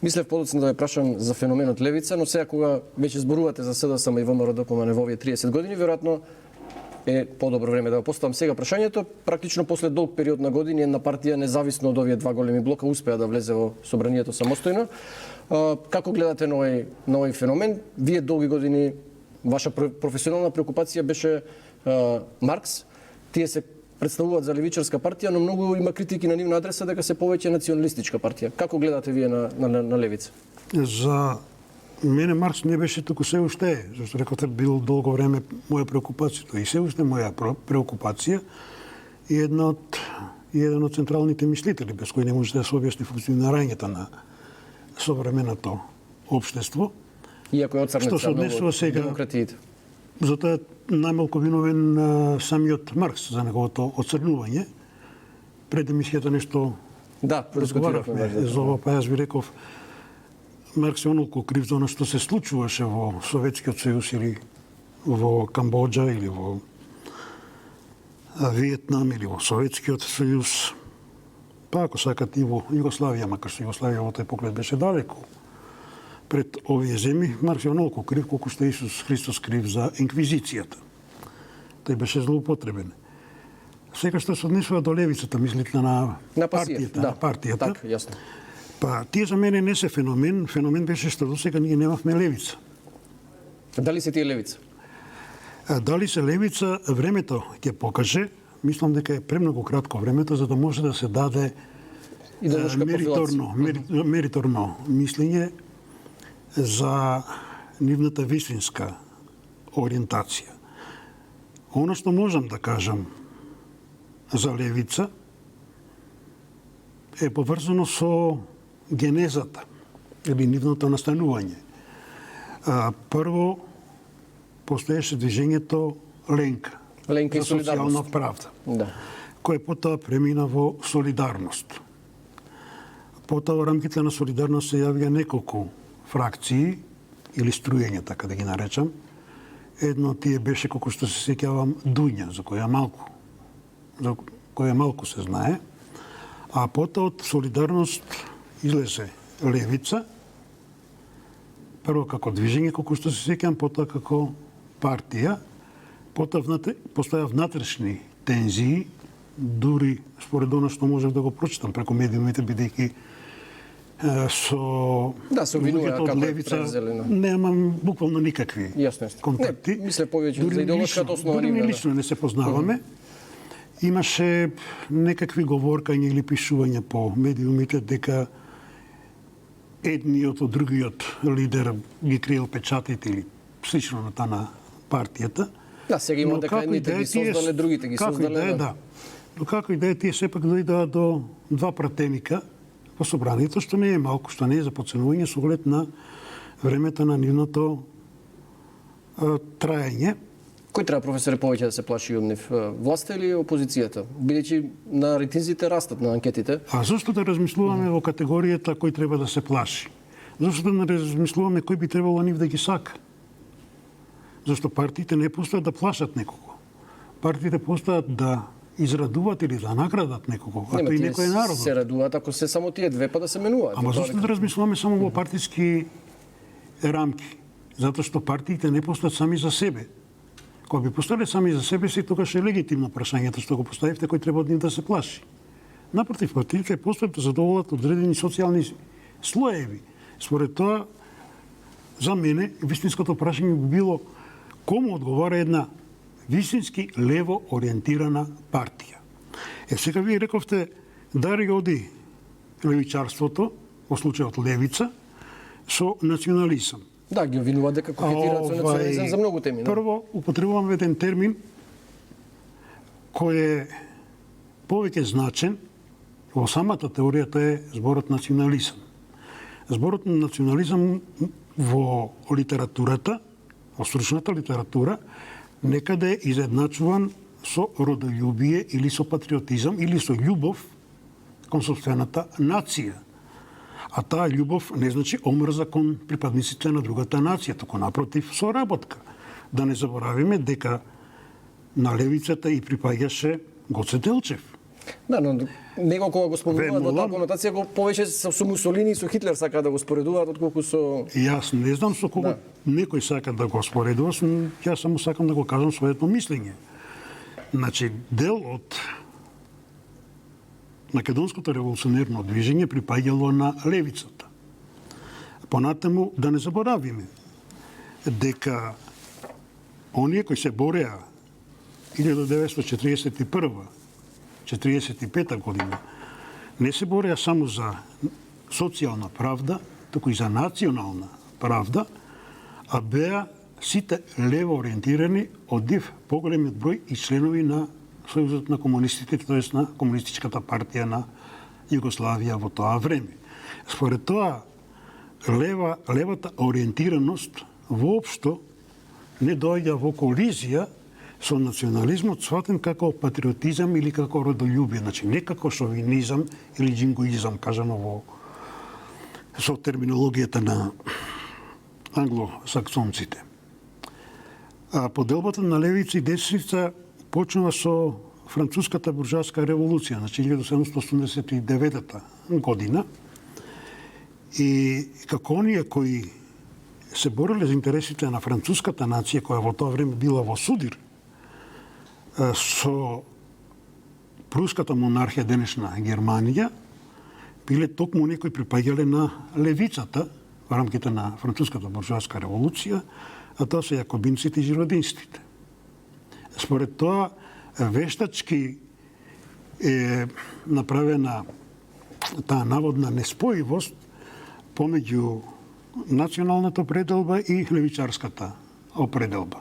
Мислев подоцна да ве прашам за феноменот левица, но сега кога веќе зборувате за СДСМ и ВМРО-ДПМНЕ во овие 30 години, веројатно е подобро време да го поставам сега прашањето. Практично после долг период на години една партија, независно од овие два големи блока, успеа да влезе во собранието самостојно. Како гледате на овој феномен? Вие долги години, ваша професионална преокупација беше Маркс. Тие се представуваат за левичарска партија, но многу има критики на нивна адреса дека се повеќе националистичка партија. Како гледате вие на левица? За мене Маркс не беше туку се уште, зашто рекоте бил долго време моја преокупација, и се уште моја преокупација и еден од централните мислители без кои не може да се објасни функционирањето на современото општество. Иако е што се однесува сега демократиите. Затоа најмалку виновен самиот Маркс за неговото оцрнување. Пред емисијата нешто продискутиравме за ова, па јас ви реков Маркс е онолку крив за оно што се случуваше во Советскиот сојуз или во Камбоџа или во Виетнам или во Советскиот сојуз, па ако сакат и во Југославија, макар што Југославија во тој поглед беше далеку пред овие земји. Маркс е онолку крив колку што Исус Христос крив за инквизицијата. Тој беше злоупотребен. Сега што се однесува до левицата, мислите на партијата, да, на партијата. Так, јасно. Па тие за мене не се феномен. Феномен беше што досега ние немавме левица. Дали се тие левица? Дали се левица, времето ќе покаже. Мислам дека е премногу кратко времето за да може да се даде мериторно мислење за нивната вистинска ориентација. Оно што можам да кажам за левица е поврзано со генезата или нивното настанување. Прво, постоеше движењето Ленка и за социјална правда, кој потоа премина во солидарност. Потоа во рамките на солидарност се јавија неколку фракции или струјења, така да ги наречам. Едно од тие беше, колку што се сеќавам, Дуња, за која малку се знае. А потоа од солидарност излезе левица, прво како движење, колку што се сеќавам, потоа како партија, потоа постоја внатрешни тензии, дури според оно што можев да го прочитам преку медиумите, бидејќи со луѓето од левица немам буквално никакви контакти. Не, мисле повеќе за идеолошката основа. Дури лично не се познаваме. Имаше некакви говоркања или пишувања по медиумите дека едниот од другиот лидер ги криел печатите или слично на таа на партијата. Да, сега има дека едните ги создале, другите ги создале. Да. Но како и да е, тие сепак дојдоа до два пратеника во собранието, што не е малку, што не е за подценување со оглед на времето на нивното траење. Кој треба, професоре, повеќе да се плаши од нив? Власта или опозицијата? Бидејќи на рейтинзите растат, на анкетите. А зашто да размислуваме во категоријата кој треба да се плаши? Зашто да не размислуваме кој би требало нив да ги сака? Зашто партиите не постојат да плашат некого. Партиите постојат да израдуваат или да наградат некого, а тој некој е народ. Се радуваат ако се само тие две, па да се менуваат. Ама зашто да размислуваме само во партиски рамки? Затоа што партиите не постојат сами за себе. Кога би постоеле сами за себе си, тогаш е легитимно прашањето што го поставивте, кој треба од нив да се плаши. Напротив, партиите постојат да задоволат одредени социјални слоеви. Според тоа, за мене, вистинското прашање би било кому одговара една вистински лево ориентирана партија. Сега вие рековте дари оди левичарството, во случајот левица, со национализам. Да, ги обвинуваат дека кокетираат со национализам за многу теми. Прво, употребуваме еден термин кој е повеќе значен во самата теорија, тоа е зборот национализам. Зборот на национализам во литературата, во стручната литература, некаде е изедначуван со родољубие или со патриотизам или со љубов кон сопствената нација. А таа љубов не значи омрза кон припадниците на другата нација, туку напротив соработка. Да не заборавиме дека на левицата и припаѓаше Гоце Делчев. Да, но него кога го спомнуваат во Ве, таа молам. конотација го повеќе со Мусолини и со Хитлер сака да го споредуваат отколку со Јас не знам со кого некој сака да го споредува, јас само сакам да го кажам своето мислење. Значи, дел од македонското револуционерно движење припаѓало на левицата. Понатаму, да не заборавиме дека оние кои се бореа 1941-45 година не се бореа само за социјална правда, туку и за национална правда, а беа сите лево ориентирани од див поголемиот број и членови на Сојузот на комунистите, т.е. на Комунистичката партија на Југославија во тоа време. Според тоа, левата ориентираност воопшто не доаѓа во колизија со национализмот сватен како патриотизам или како родолюбие, значи не како шовинизам или джингоизам, кажано во со терминологијата на англосаксонците. А поделбата на левица и десница почнува со француската буржоаска револуција, значи 1789 година. И како оние кои се бореле за интересите на француската нација, која во тоа време била во судир со пруската монархија, денешна Германија, биле токму оние кои припаѓале на левицата во рамките на француската буржоаска револуција, а тоа се јакобинците и жиродинците. Според тоа, вештачки е направена таа наводна неспојивост помеѓу националната определба и левичарската определба.